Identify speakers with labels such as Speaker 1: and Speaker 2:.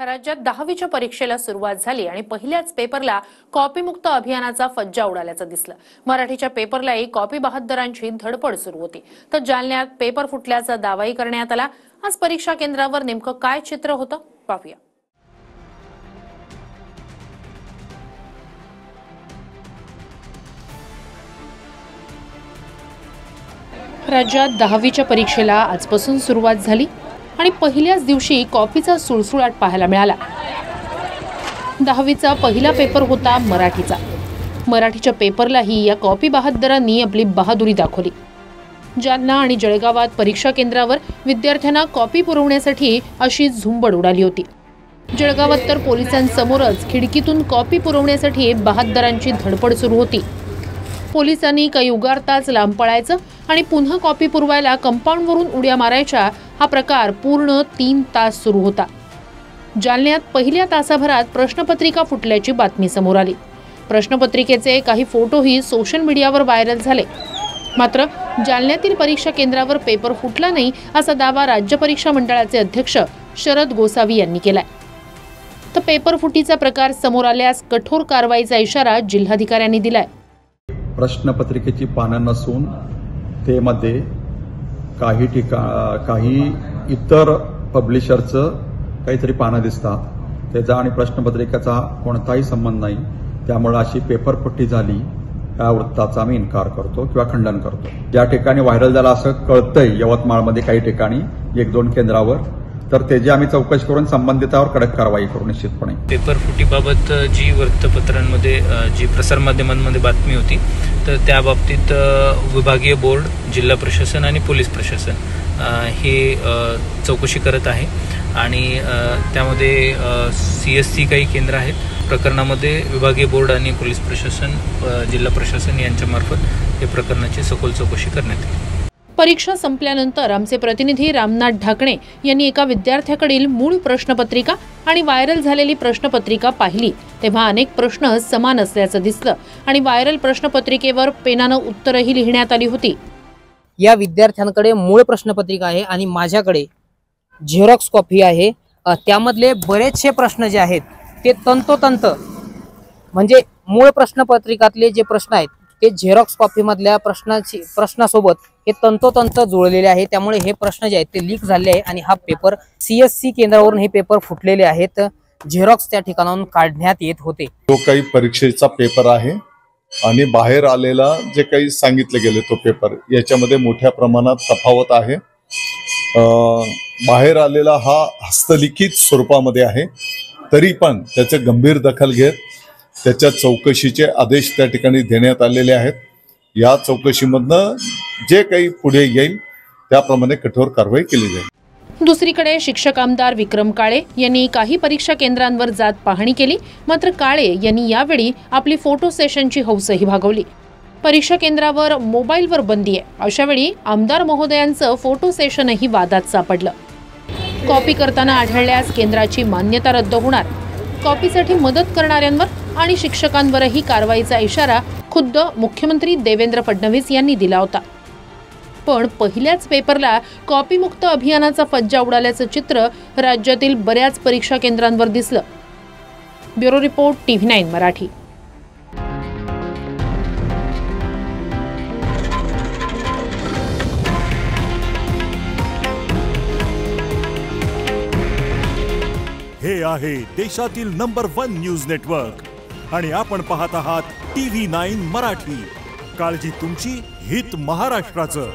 Speaker 1: राज्यात 10वीच्या परीक्षेला सुरुवात झाली आणि पहिल्याच पेपरला कॉपीमुक्त अभियानाचा फज्जा उडाल्याचं दिसलं। मराठीच्या पेपरलाही कॉपी बहाद्दरांची धडपड सुरू होती, तर जालन्यात पेपर फुटल्याचा दावाही करण्यात आला। आज परीक्षा केंद्रावर नेमकं काय चित्र होतं पाहूया। राज्यात 10वीच्या परीक्षेला आजपासून सुरुवात झाली आणि पहिल्याच दिवशी कॉपीचा सुळसुळाट पाहायला मिळाला। 10वीचा पहिला पेपर होता मराठीचा। मराठीच्या पेपरलाही या कॉपी बहाद्दरांनी आपली बहादुरी दाखवली। जालना आणि जळगावात परीक्षा केंद्रावर विद्यार्थ्यांना कॉपी पुरवण्यासाठी अशी झुंबड उडाली होती। जळगावात तर पोलिसांसमोरच खिडकीतून कॉपी पुरवण्यासाठी बहाद्दरांची धडपड सुरू होती। पोलिसांनी काही उगारताच लांब पळायचं आणि पुन्हा कॉपी पुरवायला कंपाऊंडवरून उड्या मारायच्या। हा प्रकार पूर्ण 3 तास सुरू होता। जालन्यात पहिल्या तासाभरात प्रश्नपत्रिका फुटल्याची बातमी समोर आली। प्रश्नपत्रिकेचे काही फोटोही सोशल मीडियावर व्हायरल झाले। मात्र जालन्यातील परीक्षा केंद्रावर पेपर फुटला नाही असा दावा राज्य परीक्षा मंडळाचे अध्यक्ष शरद गोसावी यांनी केलाय। तर पेपर फुटीचा प्रकार समोर आल्यास कठोर कारवाईचा इशारा जिल्हाधिकाऱ्यांनी दिलाय।
Speaker 2: प्रश्नपत्रिकेची पानं नसून ते मध्ये काही इतर पब्लिशरचं काहीतरी पानं दिसतात, त्याचा आणि प्रश्नपत्रिकेचा कोणताही संबंध नाही। त्यामुळे अशी पेपरफुटी झाली या वृत्ताचा मी इन्कार करतो किंवा खंडन करतो। ज्या ठिकाणी व्हायरल झाला असं कळतंय यवतमाळमध्ये काही ठिकाणी 1-2 केंद्रावर, तर त्याची आम्ही चौकशी करून संबंधितावर कडक कारवाई करू निश्चितपणे।
Speaker 3: पेपर फुटीबाबत जी वृत्तपत्रांमध्ये जी प्रसारमाध्यमांमध्ये बातमी होती, तर त्या बाबतीत विभागीय बोर्ड, जिल्हा प्रशासन आणि पोलीस प्रशासन हे चौकशी करत आहे आणि त्यामध्ये CSC काही केंद्र आहेत। प्रकरणामध्ये विभागीय बोर्ड आणि पोलीस प्रशासन, जिल्हा प्रशासन यांच्यामार्फत हे प्रकरणाची सखोल चौकशी करण्यात येईल।
Speaker 1: परीक्षा संपल्यानंतर आमचे प्रतिनिधी रामनाथ ढाकणे यांनी एका विद्यार्थ्याकडील मूळ प्रश्नपत्रिका आणि व्हायरल झालेली प्रश्नपत्रिका पाहिली, तेव्हा अनेक प्रश्न समान असल्याचं दिसलं आणि व्हायरल प्रश्नपत्रिकेवर पेनानं उत्तरही लिहिण्यात आली होती।
Speaker 4: या विद्यार्थ्यांकडे मूळ प्रश्नपत्रिका आहे आणि माझ्याकडे झेरॉक्स कॉपी आहे। त्यामधले बरेचसे प्रश्न जे आहेत ते तंतोतंत, म्हणजे मूळ प्रश्नपत्रिकातले जे प्रश्न आहेत ते झेरॉक्स कॉपी मधल्या प्रश्नासोबत हे तंतोतंत जुळलेले आहे। त्यामुळे हे प्रश्न जे आहेत ते लीक झाले आहे आणि हा पेपर CSC केंद्रावरून हे पेपर फुटलेले आहेत। झेरॉक्स त्या ठिकाणाहून काढण्यात येत होते।
Speaker 5: जो काही परीक्षेचा पेपर आहे आणि बाहेर आलेला जे काही सांगितले गेले तो पेपर, याच्यामध्ये मोठ्या प्रमाणात तफावत आहे। बाहेर आलेला हा हस्तलिखित स्वरूपामध्ये आहे, तरी पण त्याचे गंभीर दखल घेत त्याच्या चौकशीचे आदेश त्या ठिकाणी देण्यात आलेले आहेत। या चौकशीमधनं जे काही पुढे येईल त्याप्रमाणे कठोर कारवाई केली जाईल।
Speaker 1: दुसरीकडे शिक्षक आमदार विक्रम काळे यांनी काही परीक्षा केंद्रांवर जात पाहणी केली, मात्र काळे यांनी यावेळी आपली फोटो सेशनची हौसही भागवली। परीक्षा केंद्रावर मोबाईलवर बंदी आहे, अशावेळी आमदार महोदयांचं फोटो सेशनही वादात सापडलं। कॉपी करताना आढळल्यास केंद्राची मान्यता रद्द होणार। कॉपीसाठी मदत करणाऱ्यांवर आणि शिक्षकांवरही कारवाईचा इशारा खुद्द मुख्यमंत्री देवेंद्र फडणवीस यांनी दिला होता। पण पहिल्याच पेपरला कॉपीमुक्त अभियानाचा फज्जा उडाल्याचं चित्र राज्यातील बऱ्याच परीक्षा केंद्रांवर दिसलं। Bureau report TV9 Marathi.
Speaker 6: हे आहे देशातील नंबर 1 न्यूज नेटवर्क आणि आपण पाहत आहात TV9 मराठी। काळजी तुमची, हित महाराष्ट्राचं।